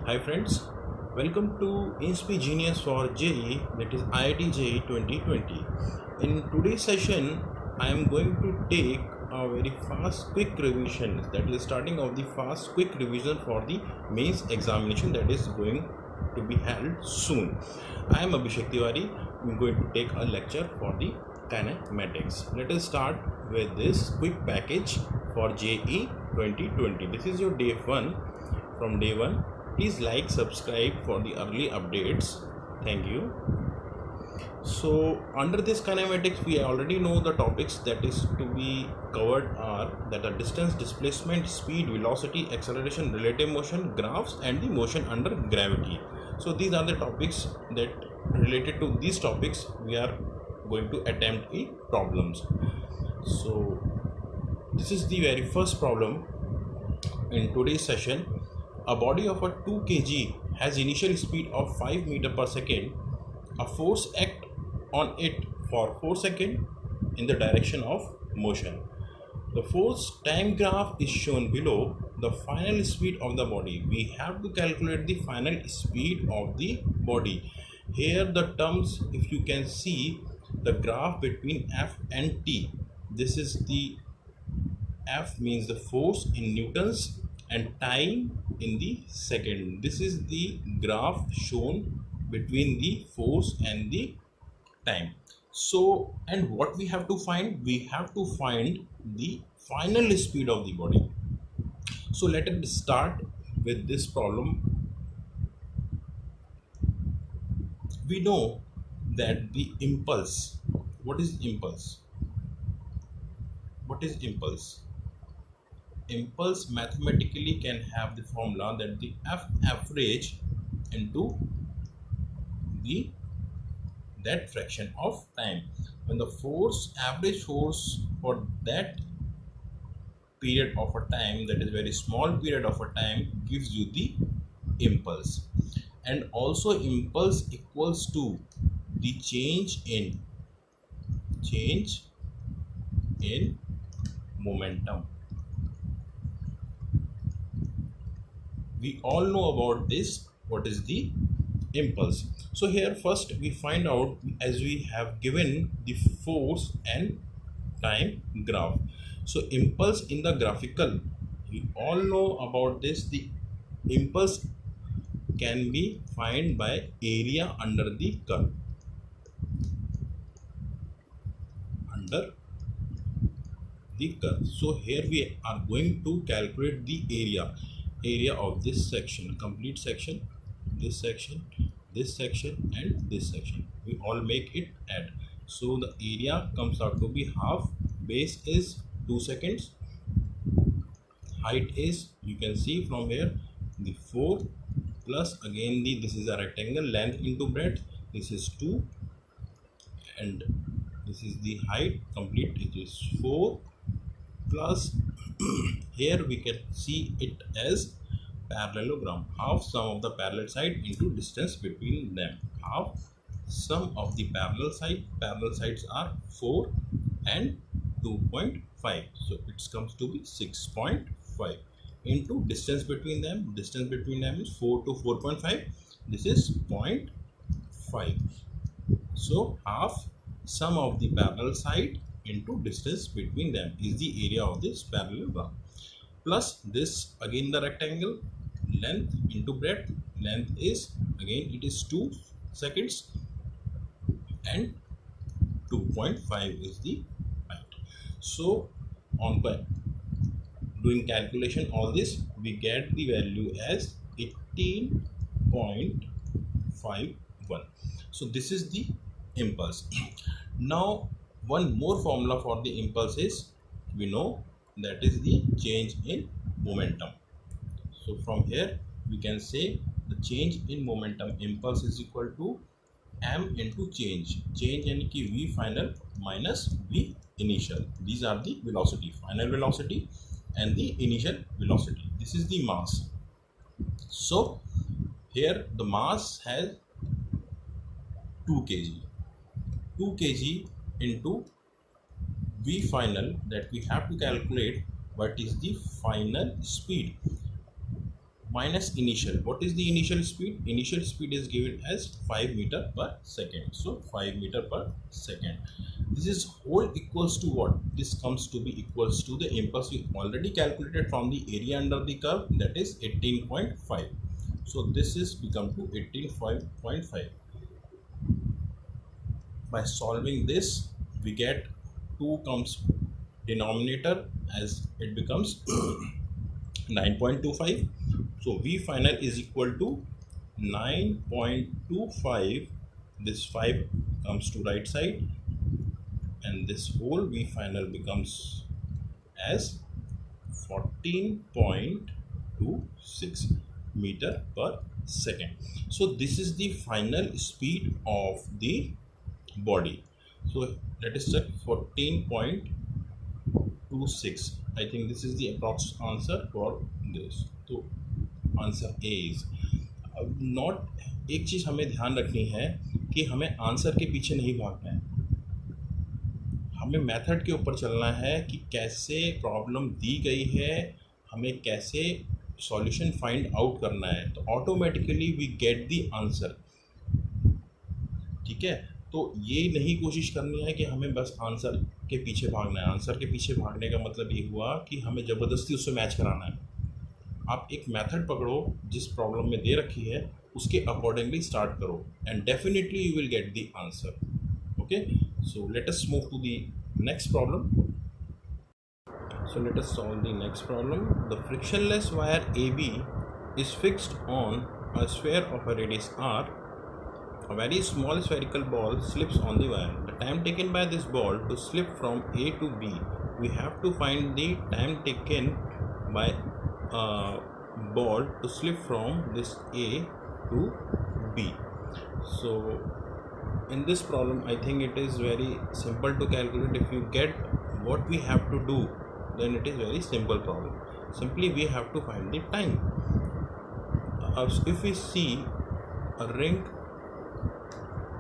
Hi friends, welcome to INSPI Genius for JEE, that is IIT JEE 2020. In today's session, I am going to take a very fast quick revision, that is starting of the fast quick revision for the mains examination that is going to be held soon. I am Abhishek Tiwari. I am going to take a lecture for the kinematics. Let us start with this quick package for JEE 2020. This is your day 1. From day 1, please like, subscribe for the early updates. Thank you. So under this kinematics, we already know the topics that is to be covered are distance, displacement, speed, velocity, acceleration, relative motion, graphs, and the motion under gravity. So these are the topics that related to these topics we are going to attempt in problems. So this is the very first problem in today's session. A body of a 2 kg has initial speed of 5 meter per second. A force act on it for 4 seconds in the direction of motion. The force time graph is shown below. The final speed of the body. We have to calculate the final speed of the body. Here the terms, if you can see the graph between F and T. This is the F means the force in newtons and time in the second. This is the graph shown between the force and the time. So, and what we have to find? We have to find the final speed of the body. So let us start with this problem. We know that the impulse, what is impulse? What is impulse? Impulse mathematically can have the formula that the F average into the that fraction of time. When the force, average force for that period of a time, that is very small period of a time, gives you the impulse. And also impulse equals to the change in momentum. We all know about this, what is the impulse. So here first we find out, as we have given the force and time graph. So impulse in the graphical, we all know about this. The impulse can be found by area under the curve. So here we are going to calculate the area of this section, complete section, this section, this section, and this section. We all make it add. So the area comes out to be half. Base is 2 seconds. Height is, you can see from here, the 4 plus again this is a rectangle, length into breadth, this is 2, and this is the height complete, it is 4 plus here we can see it as parallelogram, half sum of the parallel side into distance between them, half sum of the parallel sides are 4 and 2.5, so it comes to be 6.5 into distance between them is 4 to 4.5, this is 0.5. So half sum of the parallel side into distance between them is the area of this parallelogram, plus this again the rectangle, length into breadth, length is again it is 2 seconds and 2.5 is the height. So on by doing calculation all this, we get the value as 18.51. so this is the impulse. Now one more formula for the impulse is, we know, that is the change in momentum. So from here we can say the change in momentum impulse is equal to m into change यानी कि v final minus v initial. These are the velocity, final velocity and the initial velocity. This is the mass. So here the mass has 2 kg. 2 kg into v final, that we have to calculate what is the final speed. minus initial. What is the initial speed? Initial speed is given as 5 meter per second. So 5 meter per second. This is whole equals to what? This comes to be equals to the impulse we already calculated from the area under the curve, that is 18.5. So this is become to 18.5. By solving this, we get 2 comes denominator as it becomes 9.25. So V final is equal to 9.25. This 5 comes to right side, and this whole V final becomes as 14.26 meter per second. So this is the final speed of the body. So let us check 14.26. I think this is the approx answer for this. तो answer A is not. एक चीज़ हमें ध्यान रखनी है कि हमें answer के पीछे नहीं भागना है, हमें मेथड के ऊपर चलना है कि कैसे प्रॉब्लम दी गई है, हमें कैसे सॉल्यूशन फाइंड आउट करना है, तो automatically we get the answer. ठीक है, तो ये नहीं कोशिश करनी है कि हमें बस आंसर के पीछे भागना है. आंसर के पीछे भागने का मतलब ये हुआ कि हमें ज़बरदस्ती उससे मैच कराना है. आप एक मेथड पकड़ो जिस प्रॉब्लम में दे रखी है, उसके अकॉर्डिंगली स्टार्ट करो, and definitely you will get the answer. Okay, so let us move to the next problem. So let us solve the next problem. The frictionless wire AB is fixed on a sphere of a radius r. A very small spherical ball slips on the wire. The time taken by this ball to slip from A to B. We have to find the time taken by ball to slip from this A to B. So in this problem, I think it is very simple to calculate. If you get what we have to do, then it is very simple problem. Simply we have to find the time. If we see a ring,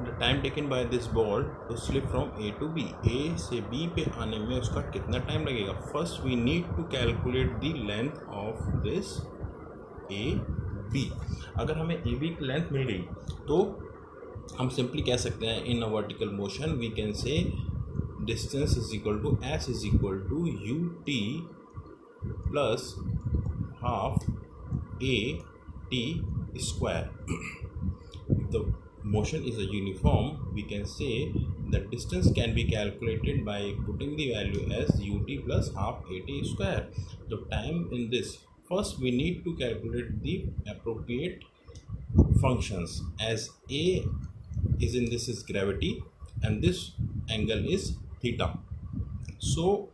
the time taken by this ball to slip from A to B, A से B पे आने में उसका कितना time लगेगा? First we need to calculate the length of this AB. अगर हमें AB की लेंथ मिल गई तो हम सिंपली कह सकते हैं in a vertical motion we can say distance is equal to S is equal to UT plus half AT square. If the motion is a uniform, we can say that distance can be calculated by putting the value as UT plus half AT square. The time in this, first we need to calculate the appropriate functions, as A is in this is gravity and this angle is theta. So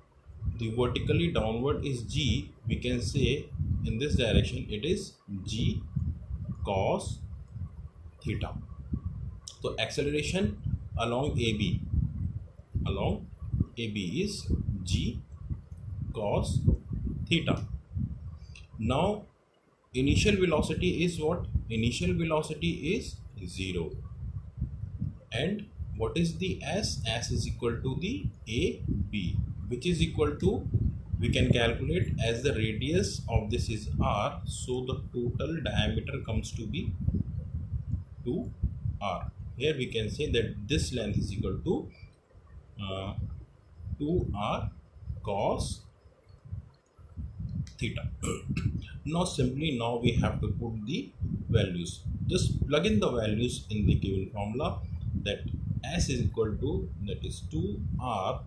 the vertically downward is G. We can say in this direction it is G cos theta. So acceleration along AB is G cos theta. Now initial velocity is what? Initial velocity is 0. And what is the S? S is equal to the AB, which is equal to, we can calculate as the radius of this is R, so the total diameter comes to be 2R. Here we can say that this length is equal to 2R cos theta. Now we have to put the values. Just plug in the values in the given formula, that S is equal to, that is 2R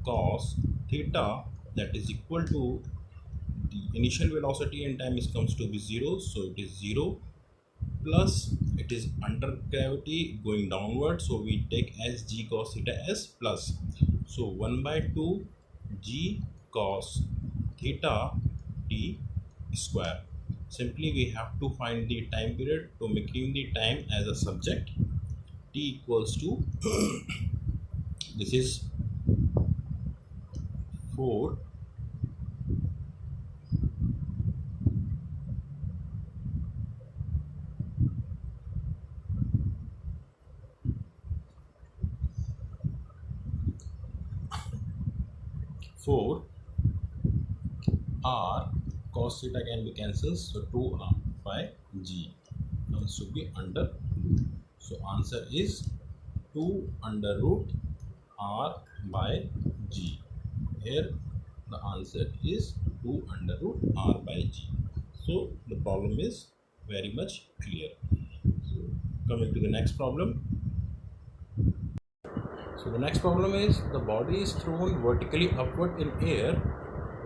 cos theta, that is equal to the initial velocity and time is comes to be 0, so it is 0 plus it is under gravity going downward, so we take as G cos theta as plus, so 1 by 2 G cos theta t square. Simply we have to find the time period, to making the time as a subject. T equals to this is 4 R cos theta can be cancelled, so 2R. by g. Comes to be under root. So answer is 2 under root r by g. Here the answer is 2 under root r by g. So the problem is very much clear. So coming to the next problem. So the next problem is the body is thrown vertically upward in air.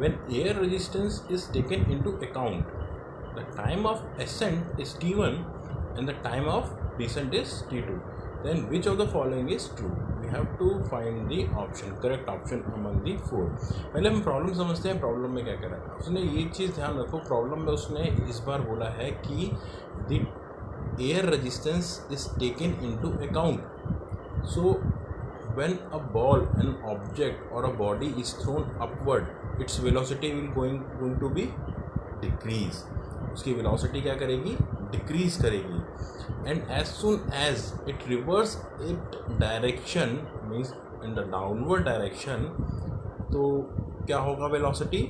When air resistance is taken into account, the time of ascent is t1 and the time of descent is t2. Then which of the following is true? We have to find the option, correct option among the four. पहले हम problem समझते हैं. Problem में क्या कह रहा है उसने. ये चीज़ ध्यान रखो, प्रॉब्लम में उसने इस बार बोला है कि the air resistance is taken into account. So when a ball, an object or a body is thrown upward, its velocity will going to be decrease. उसकी velocity क्या करेगी? Decrease करेगी. And as soon as it reverse its direction, means in the downward direction, तो क्या होगा? velocity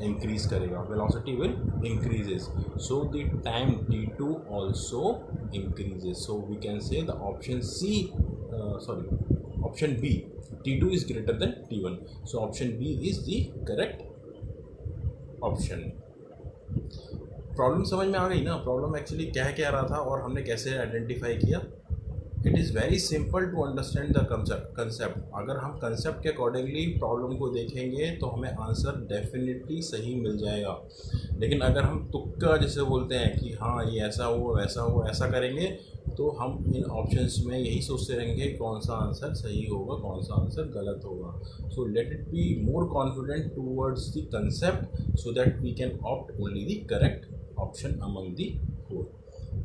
increase करेगा. Velocity will increases. So the time t2 also increases. So we can say the option option B, T2 is greater than T1. So option B is the correct option. Problem समझ में आ गई ना? Problem actually क्या कह रहा था और हमने कैसे आइडेंटिफाई किया. It is very simple to understand the concept. अगर हम कंसेप्ट के अकॉर्डिंगली प्रॉब्लम को देखेंगे तो हमें आंसर डेफिनेटली सही मिल जाएगा. लेकिन अगर हम तुक्का जैसे बोलते हैं कि हाँ ये ऐसा हो वैसा हो ऐसा करेंगे, तो हम इन ऑप्शंस में यही सोचते रहेंगे कौन सा आंसर सही होगा कौन सा आंसर गलत होगा. So let it be more confident towards the concept so that we can opt only the correct option among the four.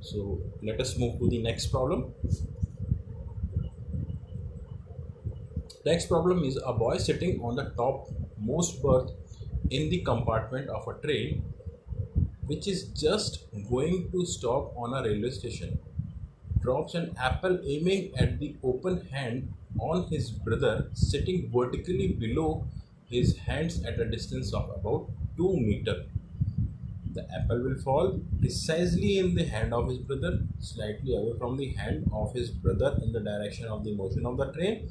So let us move to the next problem. Next problem is a boy sitting on the topmost berth in the compartment of a train which is just going to stop on a railway station. Drops an apple aiming at the open hand on his brother sitting vertically below his hands at a distance of about 2 meters. The apple will fall precisely in the hand of his brother, slightly away from the hand of his brother in the direction of the motion of the train,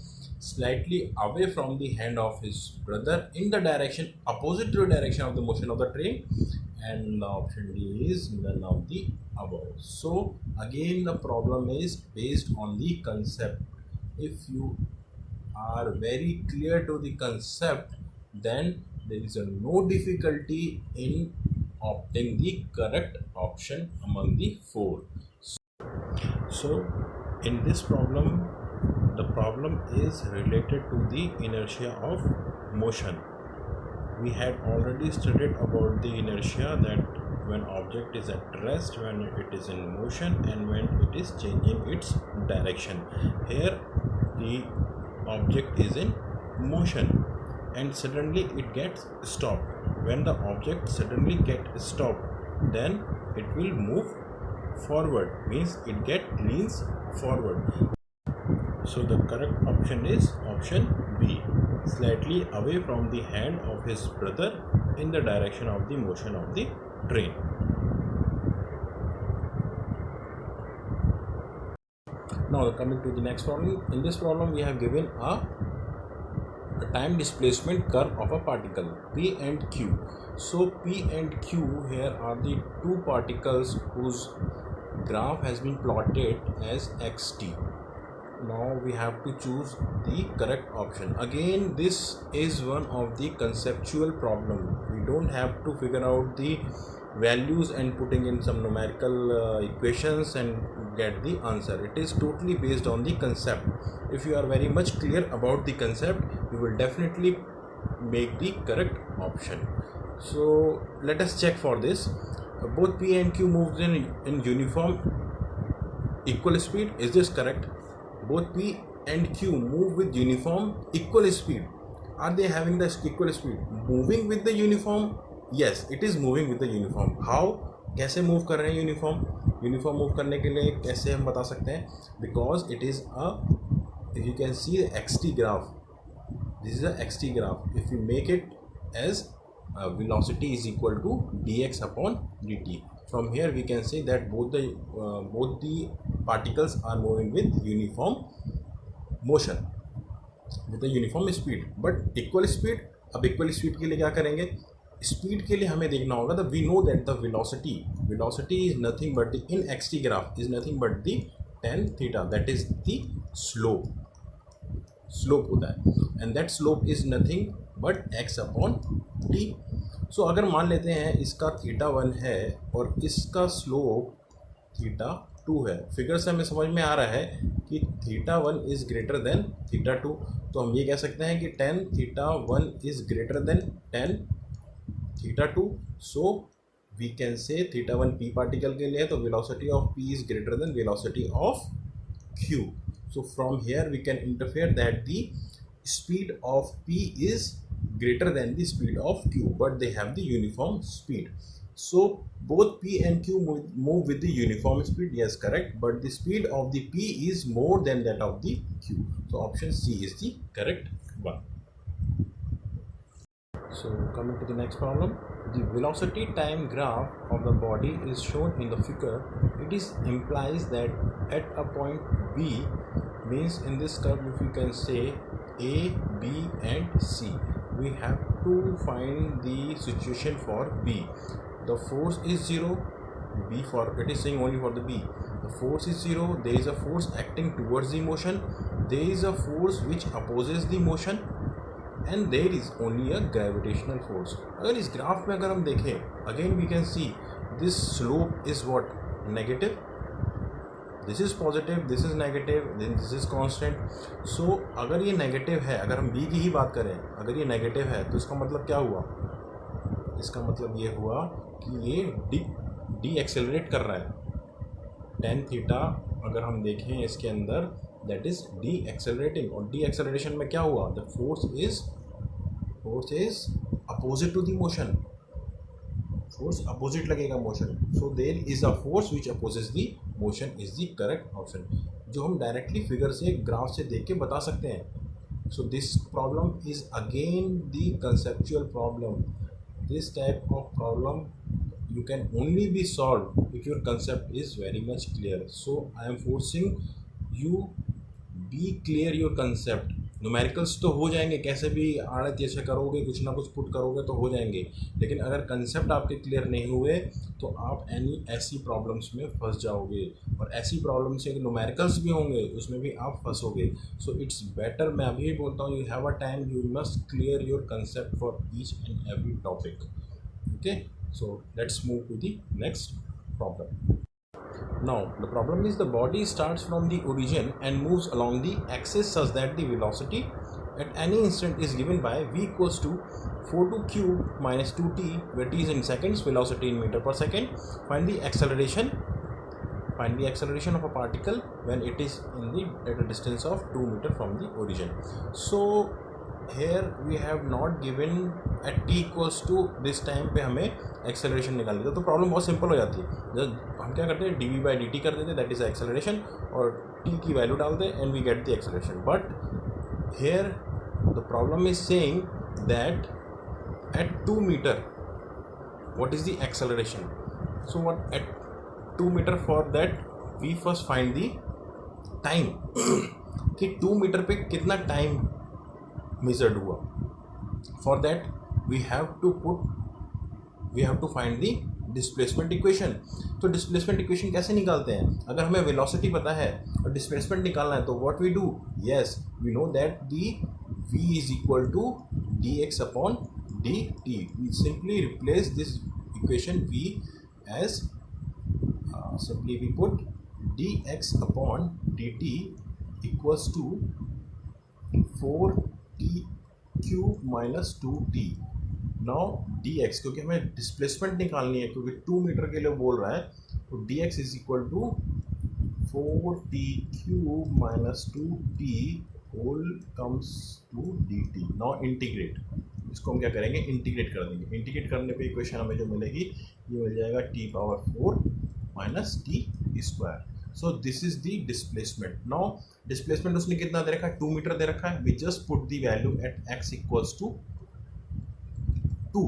slightly away from the hand of his brother in the direction opposite to the direction of the motion of the train, and the option D is none of the above. So again the problem is based on the concept. If you are very clear to the concept, then there is no difficulty in opting the correct option among the four. So in this problem, the problem is related to the inertia of motion. We had already studied about the inertia, that when object is at rest, when it is in motion, and when it is changing its direction. Here the object is in motion and suddenly it gets stopped. When the object suddenly gets stopped, then it will move forward, means it leans forward. So the correct option is option B, slightly away from the hand of his brother in the direction of the motion of the train. Now coming to the next problem. In this problem we have given a time displacement curve of a particle P and Q. So P and Q here are the two particles whose graph has been plotted as xt. Now we have to choose the correct option. Again, this is one of the conceptual problem. We don't have to figure out the values and putting in some numerical equations and get the answer. It is totally based on the concept. If you are very much clear about the concept, you will definitely make the correct option. So let us check for this. Both P and Q moves in uniform equal speed. Is this correct? Both P and Q move with uniform equal speed. Are they having the equal speed? Moving with the uniform? Yes, it is moving with the uniform. How? कैसे move कर रहे हैं uniform move करने के लिए कैसे हम बता सकते हैं? Because it is a, if you can see the xt graph, this is a xt graph. If you make it as velocity is equal to dx upon dt, from here we can say that both the particles are moving with uniform motion with a uniform speed but equal speed. अब equal speed के लिए क्या करेंगे? Speed के लिए हमें देखना होगा the we know that the velocity is nothing but the in x t graph is nothing but the tan theta, that is the slope होता है and that slope is nothing but x upon t. So अगर मान लेते हैं इसका theta 1 है और इसका स्लोप थीटा 2 है, फिगर से हमें समझ में आ रहा है कि theta 1 is greater than theta 2. तो हम ये कह सकते हैं कि tan theta 1 is greater than tan theta 2. So we can say theta 1 p particle के लिए तो velocity of p is greater than velocity of q. So from here we can infer that the speed of p is greater than the speed of q, but they have the uniform speed. So both p and q move with the uniform speed. Yes, correct. But the speed of the p is more than that of the q. So option C is the correct one. So coming to the next problem, the velocity time graph of the body is shown in the figure. It is implies that at a point B, means in this curve if you can say A, B and C, we have to find the situation for B. The force is 0, B for it is saying only for the B. The force is 0, there is a force acting towards the motion, there is a force which opposes the motion and there is only a gravitational force. अगर इस graph में अगर हम देखें again we can see this slope is what? Negative. This is positive, this is negative, then this is constant. So अगर ये negative है, अगर हम b की ही बात करें, अगर ये नेगेटिव है तो इसका मतलब क्या हुआ? इसका मतलब ये हुआ कि ये डी एक्सेलरेट कर रहा है. tan थीटा अगर हम देखें इसके अंदर दैट इज डी एक्सेलरेटिंग और डी एक्सेलरेशन में क्या हुआ? The force is opposite to the motion. Force opposite लगेगा motion. So there is a force which opposes the motion is the correct option, जो हम डायरेक्टली फिगर से graph से देख के बता सकते हैं. So this problem is again the conceptual problem. This type of problem you can only be solved if your concept is very much clear. So I am forcing you be clear your concept. Numericals तो हो जाएंगे, कैसे भी आड़े जैसे करोगे कुछ ना कुछ पुट करोगे तो हो जाएंगे, लेकिन अगर कंसेप्ट आपके क्लियर नहीं हुए तो आप ऐसी प्रॉब्लम्स में फंस जाओगे और ऐसी प्रॉब्लम्स से न्यूमेरिकल्स भी होंगे उसमें भी आप फंसोगे. सो इट्स बेटर, मैं अभी भी बोलता हूँ, you have a time, you must clear your concept for each and every topic. Okay, so let's move to the next problem. Now the problem is the body starts from the origin and moves along the axis such that the velocity at any instant is given by v equals to 4 cube minus 2t, where t is in seconds, velocity in meter per second. Find the acceleration of a particle when it is at a distance of 2 meter from the origin. So here we have not given at t equals to this time पे हमें acceleration निकालनी था, तो problem बहुत simple हो जाती है. जब हम क्या करते हैं dv/dt कर देते हैं, दैट इज एक्सेलरेशन, और t की वैल्यू डालते हैं and we get the acceleration. But here the problem is saying that at 2 meter what is the acceleration. So what at 2 meter, for that we first find the time कि 2 metre पे कितना time measured हुआ. For that we have to find the displacement equation. तो displacement equation कैसे निकालते हैं? अगर हमें velocity पता है और displacement निकालना है तो what we do? Yes, we know that the v is equal to dx upon dt. We simply replace this equation v as simply we put dx upon dt equals to 4t cube minus 2t. Now dx, क्योंकि हमें displacement निकालनी है क्योंकि 2 metre के लिए बोल रहा है, तो dx is equal to 4t cube minus 2t whole comes to dt. Now integrate, इसको हम क्या करेंगे? इंटीग्रेट कर देंगे. इंटीग्रेट करने पे इक्वेशन हमें जो मिलेगी ये मिल जाएगा t⁴ minus t square. So this is the displacement. Now displacement उसने कितना दे रखा है? 2 मीटर दे रखा है. We just put the value at x equals to 2.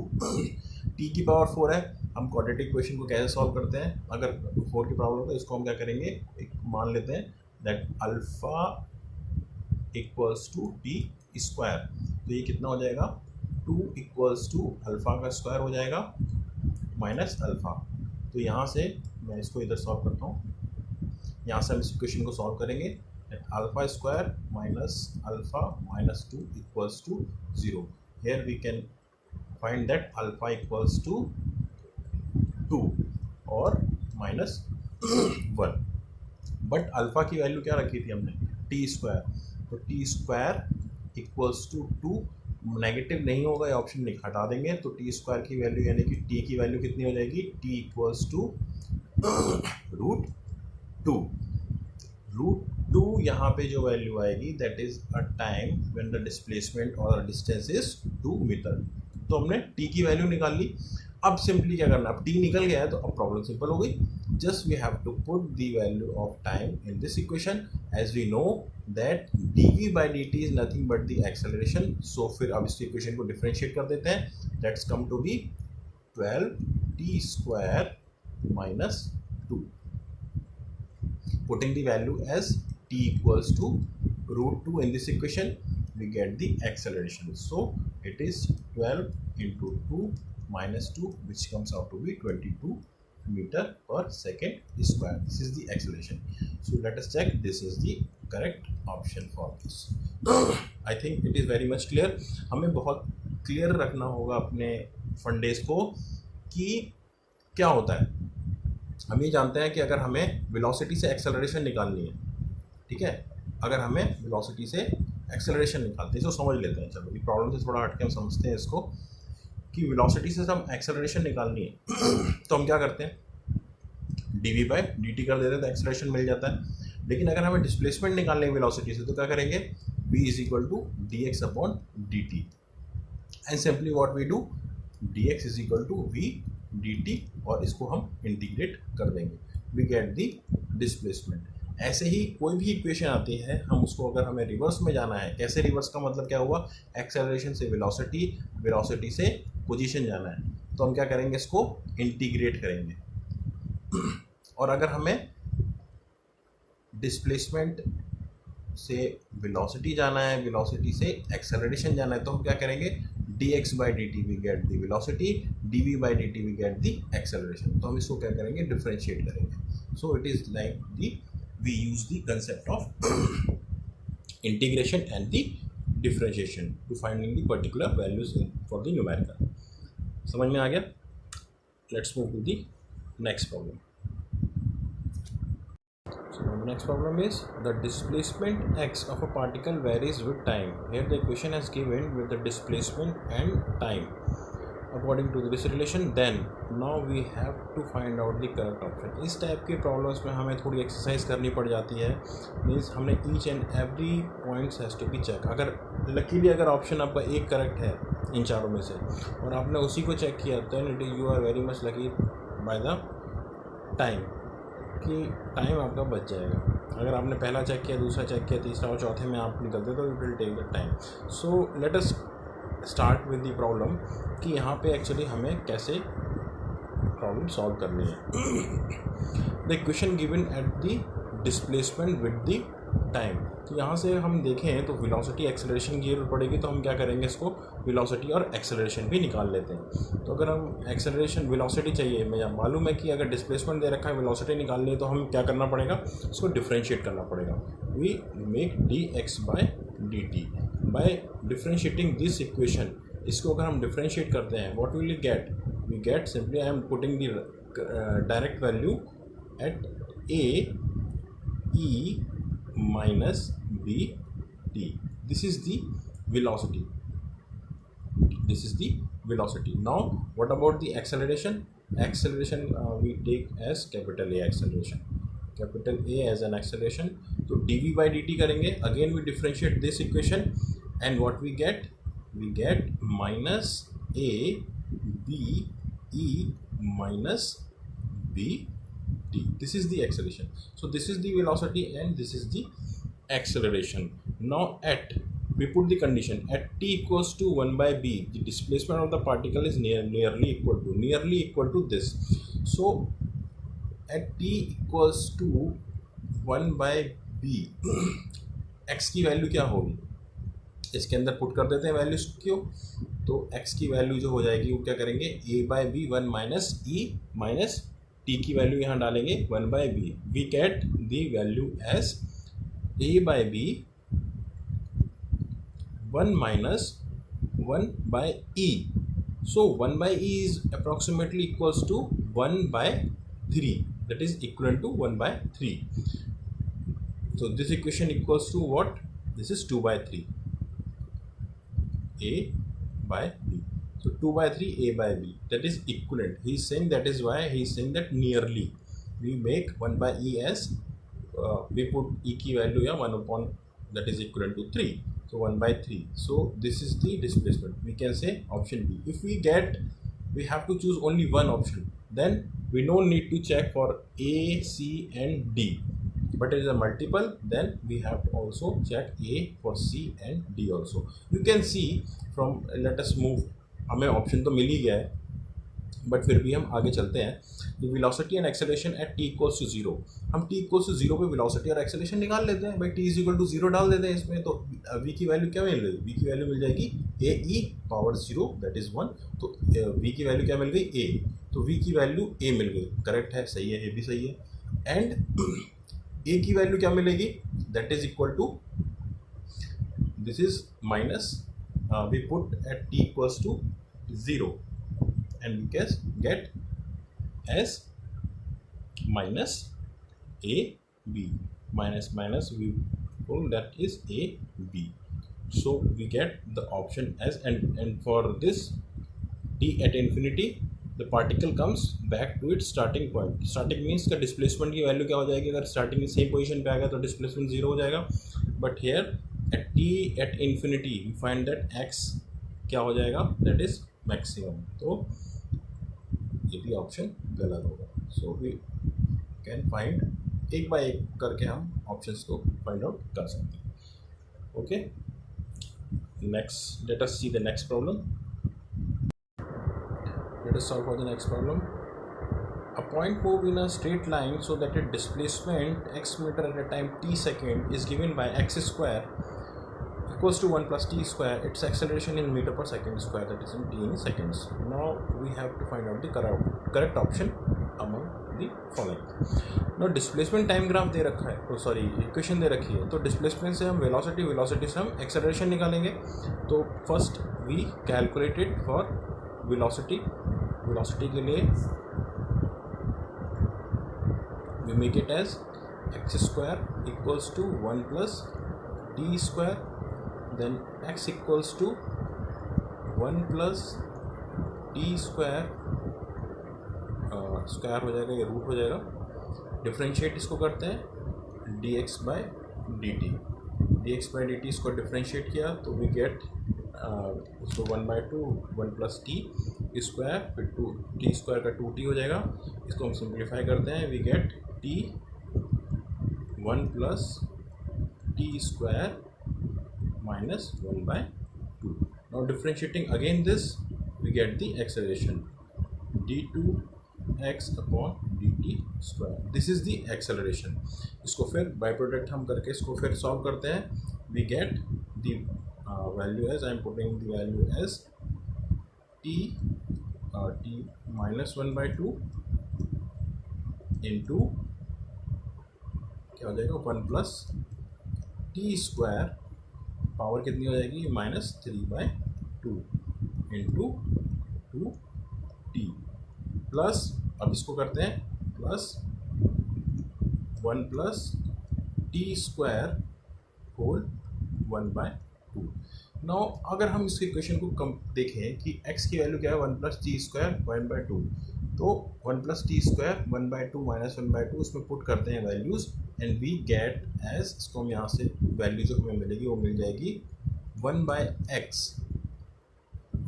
t⁴ है हम क्वाड्रेटिक इक्वेशन को कैसे सॉल्व करते हैं, अगर 4 की प्रॉब्लम है तो इसको हम क्या करेंगे, एक मान लेते हैं that alpha equals to t square. तो ये कितना हो जाएगा, 2 इक्वल्स टू अल्फा का स्क्वायर हो जाएगा माइनस अल्फा। तो यहाँ से मैं इसको इधर सॉल्व करता हूँ, यहाँ से हम इस इक्वेशन को सॉल्व करेंगे, alpha square minus alpha minus 2 equals to 0। Here we can find that alpha equals to 2 और माइनस 1। बट अल्फा की वैल्यू क्या रखी थी हमने, टी स्क्वायर। तो t square equals to 2, negative नहीं होगा, ये ऑप्शन नहीं, हटा देंगे। तो टी स्क्वायर की वैल्यू यानी कि टी की वैल्यू कितनी हो जाएगी, t equals to root 2। Root 2 यहाँ पे जो वैल्यू आएगी that is a time when the displacement और डिस्टेंस इज 2 मीटर। तो हमने टी की वैल्यू निकाल ली। अब सिंपली क्या करना, अब टी निकल गया है तो अब प्रॉब्लम सिंपल हो गई। Just we have to put the value of time in this equation as we know that dv by dt is nothing but the acceleration. So फिर अब इस इक्वेशन को डिफरेंशिएट कर देते हैं, that's come to be 12t square minus 2, putting the value as t equals to root 2 in this equation, we get the acceleration. So it is 12 into 2 minus 2, which comes out to be 22 meter per second square. This is the acceleration. So let us check this is the correct option for this. I think it is very much clear. हमें बहुत clear रखना होगा अपने फंडेज को कि क्या होता है। हम ये जानते हैं कि अगर हमें वेलोसिटी से एक्सेलरेशन निकालनी है, ठीक है, अगर हमें वेलोसिटी से एक्सेलरेशन निकालते हैं, इसको समझ लेते हैं। चलो ये प्रॉब्लम से थोड़ा हटके हम समझते हैं इसको कि वेलोसिटी से हम एक्सेलरेशन निकालनी है तो हम क्या करते हैं, dv by dt कर देते हैं तो एक्सेलरेशन मिल जाता है। लेकिन अगर हमें डिस्प्लेसमेंट निकालनी है वेलोसिटी से तो क्या करेंगे, v is equal to dx upon dt and simply what we do, dx is equal to v dt और इसको हम इंटीग्रेट कर देंगे, वी गेट दी डिस्प्लेसमेंट। ऐसे ही कोई भी इक्वेशन आती है हम उसको अगर हमें रिवर्स में जाना है, कैसे रिवर्स का मतलब क्या हुआ, एक्सेलरेशन से वेलोसिटी, वेलोसिटी से पोजीशन जाना है तो हम क्या करेंगे, इसको इंटीग्रेट करेंगे। और अगर हमें डिस्प्लेसमेंट से वेलोसिटी जाना है, वेलोसिटी से एक्सेलरेशन जाना है तो हम क्या करेंगे, dx by dt we get the velocity, dv by dt we get the acceleration। तो हम इसको क्या करेंगे, डिफरेंशिएट करेंगे। So it is like the we use the concept of integration and the differentiation to finding the particular values for the numerical। समझ में आ गया? Let's move to the next problem। So the next problem is the displacement x of a particle varies with time। Here the equation is given with the displacement and time according to this relation, then now we have to find out the correct option। इस type के problems में हमें थोड़ी exercise करनी पड़ जाती है, means हमने each and every points has to be check. अगर लकीली अगर ऑप्शन आपका एक करेक्ट है इन चारों में से और आपने उसी को चेक किया then it is you are very much lucky by the time, कि टाइम आपका बच जाएगा। अगर आपने पहला चेक किया, दूसरा चेक किया, तीसरा और चौथे में आप निकलते तो it will take the time. So let us start with the problem कि यहाँ पे एक्चुअली हमें कैसे प्रॉब्लम सॉल्व करनी है। The equation given at the displacement with the time. तो यहाँ से हम देखें तो वेलोसिटी एक्सेलरेशन की जरूरत पड़ेगी तो हम क्या करेंगे, इसको वेलोसिटी और एक्सेलरेशन भी निकाल लेते हैं। तो अगर हम एक्सेलरेशन वेलोसिटी चाहिए, मुझे मालूम है कि अगर डिस्प्लेसमेंट दे रखा है वेलोसिटी निकालनी है तो हम क्या करना पड़ेगा, इसको डिफरेंशिएट करना पड़ेगा। We make dx by dt by differentiating this equation. इसको अगर हम डिफरेंशिएट करते हैं what will you get, we get simply I am putting the direct value at a e minus b t। this is the velocity, this is the velocity। now what about the acceleration, acceleration we take as capital A acceleration, capital A as an acceleration। तो dv by dt करेंगे, again we differentiate this equation and what we get minus a b e minus b t। this is the acceleration, so this is the velocity and this is the acceleration। now at we put the condition at t equals to 1 by b, the displacement of the particle is nearly equal to this. So at t equals to 1 by b x की value क्या होगी, इसके अंदर put कर देते हैं values क्यों, तो x की वैल्यू जो हो जाएगी वो क्या करेंगे, a by b 1 minus e minus t की वैल्यू यहाँ डालेंगे 1 by b, we get the value as a by b 1 minus 1 by e. So 1 by e is approximately equals to 1 by 3, that is equivalent to 1 by 3. So this equation equals to what? This is 2 by 3 a by b. So 2 by 3 a by b, that is equivalent. He is saying, that is why he is saying that nearly we make 1 by e as we put e की value या 1 upon that is equivalent to 3. So 1 by 3. So this is the displacement. We can say option B. If we get, we have to choose only one option. Then we don't need to check for A, C and D. But it is a multiple, then we have to also check A for C and D also. You can see from, let us move, हमें option तो मिल ही गया है, but फिर भी हम आगे चलते हैं. The velocity and acceleration at t equals to 0, हम टी इक्वल्स टू 0 पे वेलोसिटी और एक्सेलरेशन निकाल लेते हैं. भाई टी इज इक्वल टू 0 डाल देते हैं इसमें, तो वी की वैल्यू क्या मिल गई, वी की वैल्यू मिल जाएगी ए ई पावर 0 दैट इज 1. तो वी की वैल्यू क्या मिल गई, ए, तो वी की वैल्यू ए मिल गई, करेक्ट है, सही है, ए भी सही है. एंड ए की वैल्यू क्या मिलेगी, that is equal to, this is minus, we put at t equals to 0 and we can get as minus a b, minus we pull that is a b. So we get the option as, and for this t at infinity the particle comes back to its starting point. Starting means का displacement की value क्या हो जाएगी, अगर starting में same position पे आ गया तो displacement 0 हो जाएगा. But here at t at infinity we find that x क्या हो जाएगा, that is maximum. तो ये भी ऑप्शन गलत होगा. सो वी कैन फाइंड, एक बाय एक करके हम ऑप्शंस को फाइंड आउट कर सकते हैं. Okay, next, let us see the next problem. Let us solve for the next problem. A point move in a straight line so that its displacement x meter at a time t second is given by x square equals to 1 plus t square, its acceleration in meter per second square, that is in t in seconds. Now we have to find out the correct option among the following. Now displacement time graph दे रखा है, तो sorry equation दे रखी है, तो displacement से हम velocity से हम एक्सेलरेशन निकालेंगे. तो first we calculated for velocity के लिए we make it as x square equals to 1 plus t square, then x equals to 1 plus t square, square हो जाएगा, ये रूट हो जाएगा. डिफ्रेंशिएट इसको करते हैं dx by dt, इसको डिफ्रेंशिएट किया तो वी गेट उसको 1/2 1 प्लस टी स्क्वायर, फिर 2 टी स्क्वायर का 2t हो जाएगा. इसको हम सिंप्लीफाई करते हैं, we get t 1 plus t square minus 1/2. Now differentiating again this, we get the acceleration d2x upon dt square. This is the acceleration. इसको फिर बाय प्रोडक्ट हम करके इसको फिर सॉल्व करते हैं. We get the value as, I am putting the value as t minus 1/2 into क्या हो जाएगा 1 प्लस टी स्क्वायर, पावर कितनी हो जाएगी -3/2 इंटू 2t प्लस, अब इसको करते हैं plus 1 plus t square whole 1/2. Now अगर हम इस इक्वेशन को कम देखें कि x की वैल्यू क्या है 1 प्लस टी स्क्वायर 1/2, तो 1 प्लस टी स्क्वायर 1/2 माइनस 1/2 उसमें पुट करते हैं values and we get as, इसको हम यहाँ से वैल्यू जो हमें मिलेगी वो मिल जाएगी 1/x,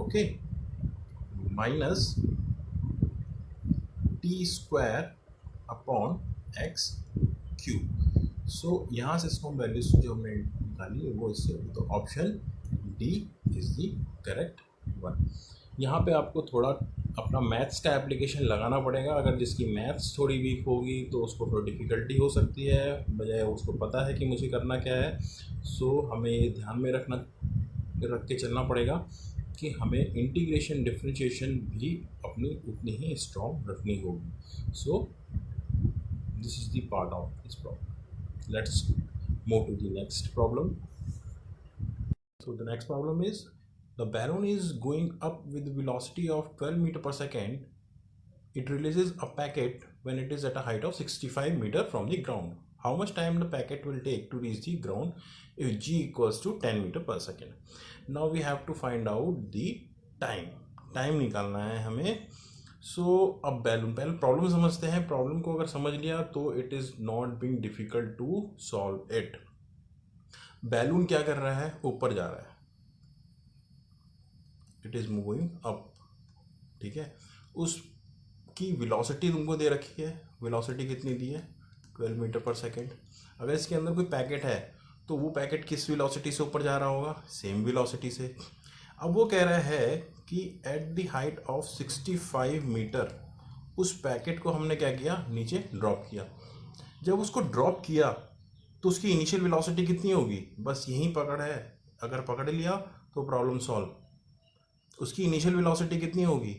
okay, minus t square upon x cube. सो यहाँ से इसको हम वैल्यूज जो हमने निकालिए वो इससे होगी। तो option D is the correct one. यहाँ पे आपको थोड़ा अपना मैथ्स का एप्लीकेशन लगाना पड़ेगा। अगर जिसकी मैथ्स थोड़ी वीक होगी तो उसको थोड़ी डिफ़िकल्टी हो सकती है, बजाय उसको पता है कि मुझे करना क्या है। सो हमें ये ध्यान में रख के चलना पड़ेगा कि हमें इंटीग्रेशन डिफरेंशिएशन भी अपनी उतनी ही स्ट्रॉन्ग रखनी होगी। So this is the part of this problem. Let's move to the next problem. So the next problem is, the balloon is going up with velocity of 12 meter per second. It releases a packet when it is at a height of 65 meter from the ground. How much time the packet will take to reach the ground if g equals to 10 meter per second? Now we have to find out the time. Time निकालना है हमें। सो अब balloon, पहले problem समझते हैं। Problem को अगर समझ लिया तो it is not being difficult to solve it. Balloon क्या कर रहा है, ऊपर जा रहा है, इट इज़ मूविंग अप, ठीक है। उसकी वेलोसिटी तुमको दे रखी है, वेलोसिटी कितनी दी है, 12 मीटर पर सेकेंड। अगर इसके अंदर कोई पैकेट है तो वो पैकेट किस वेलोसिटी से ऊपर जा रहा होगा, सेम वेलोसिटी से। अब वो कह रहा है कि at the height of 65 meter उस पैकेट को हमने क्या किया, नीचे ड्रॉप किया। जब उसको ड्रॉप किया तो उसकी इनिशियल वेलोसिटी कितनी होगी, बस यही पकड़ है, अगर पकड़ लिया तो प्रॉब्लम सॉल्व। उसकी इनिशियल वेलोसिटी कितनी होगी,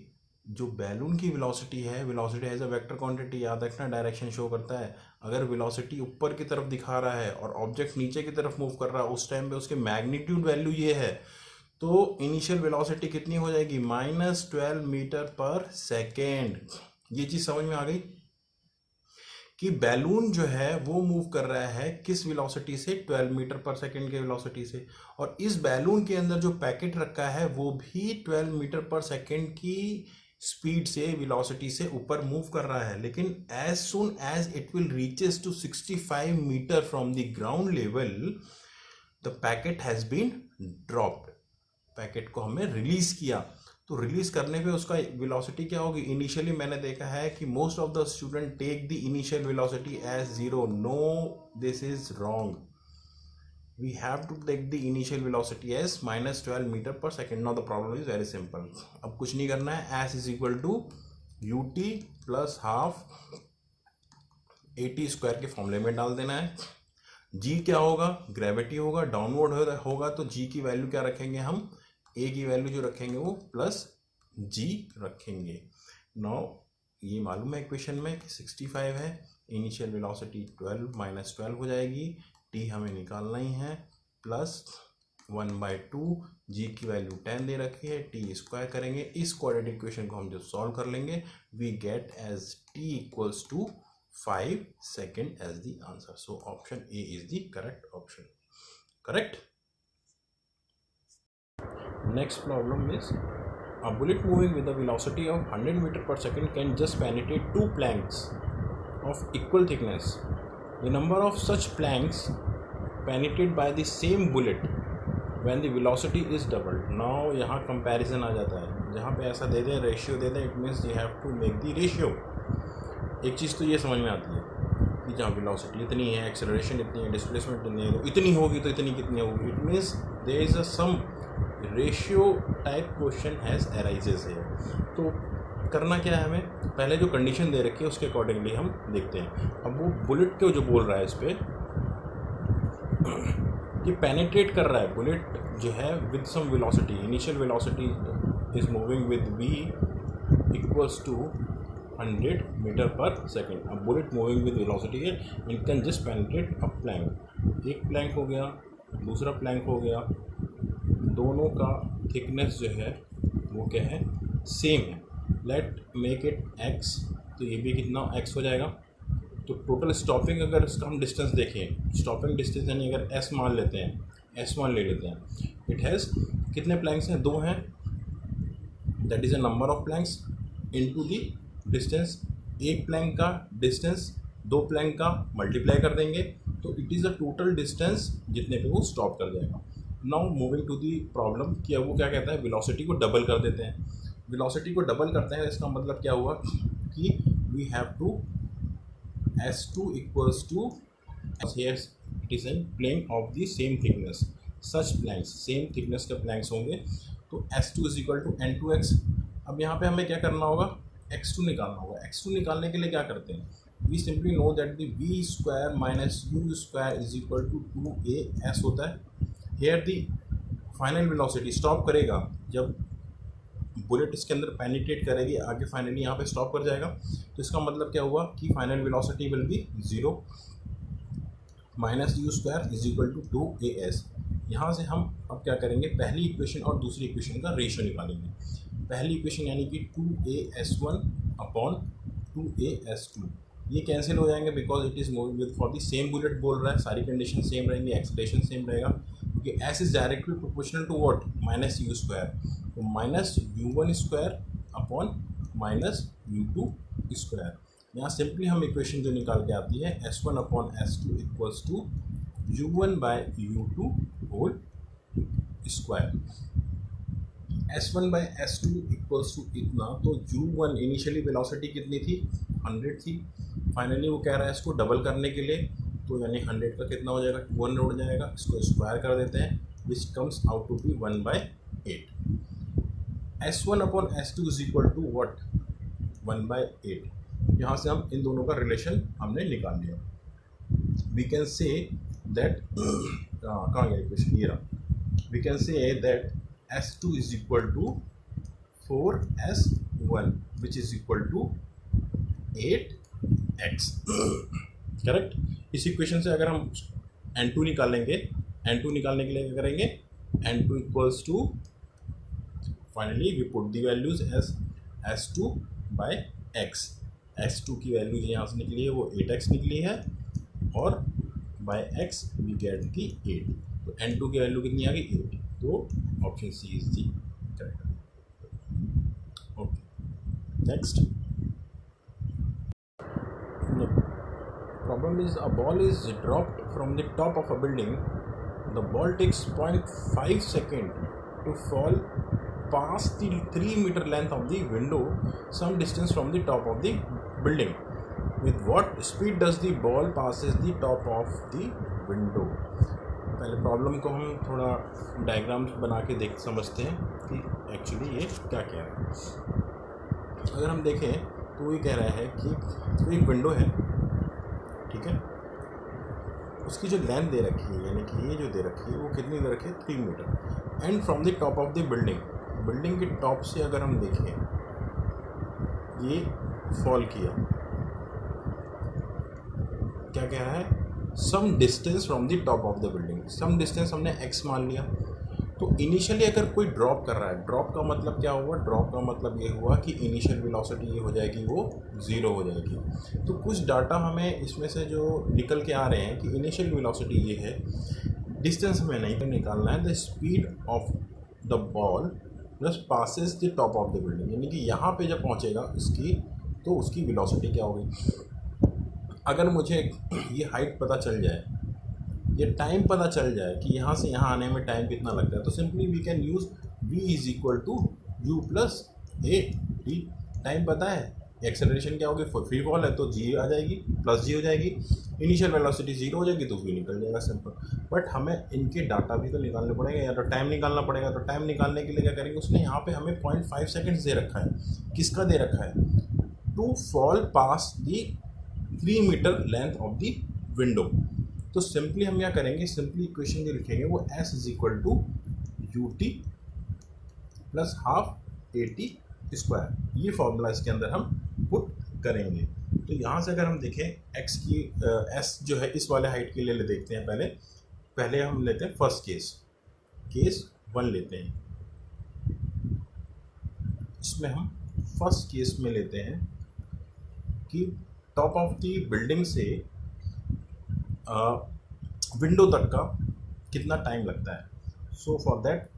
जो बैलून की वेलोसिटी है, velocity as a vector quantity, याद रखना डायरेक्शन शो करता है। अगर वेलोसिटी ऊपर की तरफ दिखा रहा है और ऑब्जेक्ट नीचे की तरफ मूव कर रहा है, उस टाइम पे उसके मैग्नीट्यूड वैल्यू ये है, तो इनिशियल वेलोसिटी कितनी हो जाएगी, -12 मीटर पर सेकेंड। ये चीज़ समझ में आ गई कि बैलून जो है वो मूव कर रहा है किस वेलोसिटी से, 12 मीटर पर सेकेंड के वेलोसिटी से। और इस बैलून के अंदर जो पैकेट रखा है वो भी 12 मीटर पर सेकेंड की स्पीड से, वेलोसिटी से ऊपर मूव कर रहा है। लेकिन as soon as it will reaches to 65 meter from the ground level, the packet has been dropped. Packet को हमने रिलीज किया, तो रिलीज करने पे उसका वेलोसिटी क्या होगी। इनिशियली मैंने देखा है कि most of the student take the initial velocity as 0। No, this is wrong. We have to take the initial velocity as -12 metre पर second. Now the problem is very simple. अब कुछ नहीं करना है, s is equal to ut plus half at² के फॉर्मूले में डाल देना है। g क्या होगा, ग्रेविटी होगा, डाउनवर्ड होगा, तो g की वैल्यू क्या रखेंगे हम, a की वैल्यू जो रखेंगे वो प्लस g रखेंगे। नाउ ये मालूम है इक्वेशन में कि 65 है, इनिशियल वेलोसिटी 12 - 12 हो जाएगी, t हमें निकालना ही है, प्लस 1/2, g की वैल्यू 10 दे रखी है, t स्क्वायर करेंगे। इस क्वाड्रेटिक इक्वेशन को हम जब सॉल्व कर लेंगे, we get as t equals to 5 second as the answer. So option A is the correct option. Correct. Next problem is, a bullet moving with a velocity of 100 meter per second can just penetrate 2 planks of equal thickness. The number of such planks penetrated by the same bullet when the velocity is doubled. Now यहाँ comparison आ जाता है, जहाँ पे ऐसा दे दें, ratio दे दें, it means you have to make the ratio। एक चीज़ तो ये समझ में आती है कि जहाँ वेलोसिटी इतनी है, एक्सेलरेशन इतनी है, डिस्प्लेसमेंट इतनी है, तो इतनी होगी तो इतनी कितनी होगी, it means there is a some ratio type question has arises है। तो करना क्या है, हमें पहले जो कंडीशन दे रखी है उसके अकॉर्डिंगली हम देखते हैं। अब वो बुलेट को जो बोल रहा है इस पर, ये पेनिट्रेट कर रहा है बुलेट जो है with some velocity, initial velocity is moving with v equals to 100 meter पर सेकेंड। अब बुलेट मूविंग विद वेलोसिटी है, it can just penetrate a plank. एक प्लैंक हो गया, दूसरा प्लैंक हो गया, दोनों का थिकनेस जो है वो क्या है, सेम है। लेट मेक इट x, तो ये भी कितना x हो जाएगा। तो टोटल स्टॉपिंग, अगर इसका हम डिस्टेंस देखें, स्टॉपिंग डिस्टेंस यानी अगर s मान लेते हैं, s1 ले लेते हैं, इट हैज़ कितने प्लैंक्स हैं, 2 हैं, that is a number of planks into the distance. एक प्लैंक का डिस्टेंस 2 प्लैंक का मल्टीप्लाई कर देंगे, तो it is a total distance जितने पे वो स्टॉप कर जाएगा। Now moving to the problem कि अब वो क्या कहता है, वेलोसिटी को डबल कर देते हैं। वेलोसिटी को डबल करते हैं, इसका मतलब क्या हुआ कि we have to s2 equals to, it is an plane of the same thickness, such planks same thickness के प्लैंक्स होंगे। तो S2 is equal to N2X। अब यहाँ पे हमें क्या करना होगा, X2 निकालना होगा। X2 निकालने के लिए क्या करते हैं, we simply know that the V square minus U square is equal to 2AS होता है। Here the final velocity stop करेगा जब बुलेट इसके अंदर पेनिट्रेट करेगी, आगे फाइनली यहाँ पे स्टॉप कर जाएगा। तो इसका मतलब क्या हुआ कि final velocity will be 0 minus U square is equal to 2AS। यहाँ से हम अब क्या करेंगे, पहली इक्वेशन और दूसरी इक्वेशन का रेशियो निकालेंगे। पहली इक्वेशन यानी कि 2AS1 अपॉन 2AS2 ये कैंसिल हो जाएंगे because it is moving with for the same bullet बोल रहा है, सारी कंडीशन सेम रहेंगी, एक्सेलरेशन सेम रहेगा, क्योंकि S is directly proportional to what, minus U square. तो minus U1 square upon minus U2 square. यहाँ सिंपली हम इक्वेशन जो निकाल के आती है S1 upon S2 equals to U1 by U2 whole square. S1 by S2 equals to इतना, तो U1 इनिशियली वेलोसिटी कितनी थी, 100 थी। फाइनली वो कह रहा है इसको डबल करने के लिए, तो यानी 100 का कितना हो जाएगा, 200 उड़ जाएगा, इसको स्क्वायर कर देते हैं, which comes out to be 1/8। S1 upon S2 is equal to what, 1/8। यहाँ से हम इन दोनों का रिलेशन हमने निकाल लिया। वी कैन से दैट कहाँ गया इक्वेशन, ये रहा। We can say that S2 is equal to 4S1 which is equal to 8x। Correct. इस इक्वेशन से अगर हम N2 निकालेंगे, N2 निकालने के लिए क्या करेंगे, N2 equals to finally we put the values as S2 by x। S2 की वैल्यू यहाँ से निकली है वो 8x निकली है, और by x we get the 8। तो N2 की वैल्यू कितनी आ गई, 8। तो option C is the correct. Okay next. Problem is a ball is dropped from the top of a building. The ball takes 0.5 second to fall past the 3 meter length of the window some distance from the top of the building. With what speed does the ball passes the top of the window? पहले problem को हम थोड़ा diagrams बना के देख समझते हैं कि एक्चुअली ये क्या कह रहा है। अगर हम देखें तो ये कह रहा है कि एक विंडो है, ठीक है, उसकी जो लेंथ दे रखी है यानी कि ये जो दे रखी है वो कितनी दे रखी है, 3 metre. And from the top of the building, building के टॉप से अगर हम देखें ये फॉल किया, क्या कह रहा है, some distance from the top of the building. Some distance हमने x मान लिया। तो इनिशियली अगर कोई ड्रॉप कर रहा है, ड्रॉप का मतलब क्या हुआ, ड्रॉप का मतलब ये हुआ कि इनिशियल वेलोसिटी ये हो जाएगी, वो 0 हो जाएगी। तो कुछ डाटा हमें इसमें से जो निकल के आ रहे हैं कि इनिशियल वेलोसिटी ये है, डिस्टेंस हमें नहीं निकालना है, the speed of the ball plus passes the top of the building, यानी कि यहाँ पे जब पहुँचेगा इसकी तो उसकी वेलोसिटी क्या होगी। अगर मुझे ये हाइट पता चल जाए, ये टाइम पता चल जाए कि यहाँ से यहाँ आने में टाइम कितना लगता है, तो simply we can use v is equal to u plus a t. Time पता है, एक्सेलरेशन क्या होगी, फ्री फॉल है तो g आ जाएगी, प्लस g हो जाएगी, इनिशियल वेलोसिटी 0 हो जाएगी तो v निकल जाएगा, सिंपल। बट हमें इनके डाटा भी तो निकालने पड़ेगा, या तो टाइम निकालना पड़ेगा। तो टाइम निकालने के लिए क्या करेंगे, उसने यहाँ पे हमें 0.5 सेकेंड्स दे रखा है। किसका दे रखा है, to fall past the 3 metre length of the window. तो सिंपली हम क्या करेंगे, सिंपली इक्वेशन जो लिखेंगे वो s is equal to u t plus half a t square, ये फॉर्मूला इसके अंदर हम पुट करेंगे। तो यहाँ से अगर हम देखें x की s जो है इस वाले हाइट के लिए देखते हैं। पहले हम लेते हैं फर्स्ट केस 1 लेते हैं। इसमें हम फर्स्ट केस में लेते हैं कि टॉप ऑफ दी बिल्डिंग से विंडो तक का कितना टाइम लगता है। So for that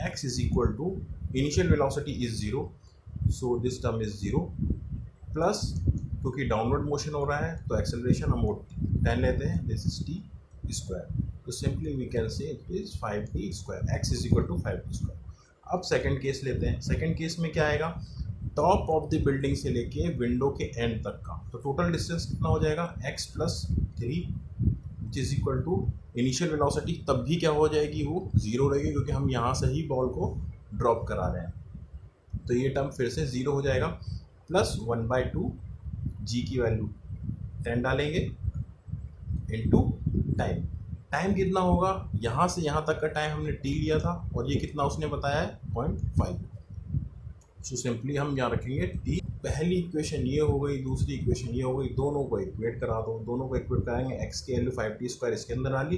x is equal to initial velocity is 0, so this term is 0, plus क्योंकि डाउनवर्ड मोशन हो रहा है तो एक्सेलरेशन हम 10 लेते हैं, दिस इज टी स्क्वायर। तो simply we can say it is 5t square, x is equal to 5t square. अब सेकेंड केस लेते हैं। सेकेंड केस में क्या आएगा, टॉप ऑफ द बिल्डिंग से लेके विंडो के एंड तक का, तो टोटल डिस्टेंस कितना हो जाएगा, x plus 3, which is equal to initial velocity, तब भी क्या हो जाएगी, वो ज़ीरो रहेगी, क्योंकि हम यहाँ से ही बॉल को ड्रॉप करा रहे हैं। तो ये टर्म फिर से ज़ीरो हो जाएगा, प्लस 1/2 जी की वैल्यू 10 डालेंगे इनटू टाइम। टाइम कितना होगा, यहाँ से यहाँ तक का टाइम हमने टी लिया था और ये कितना उसने बताया है 0.5। सो सिंपली हम यहाँ रखेंगे टी। पहली इक्वेशन ये हो गई, दूसरी इक्वेशन ये हो गई, दोनों को इक्वेट करा दो। दोनों को इक्वेट कराएंगे, एक्स की वैल्यू 5t² इसके अंदर डाली,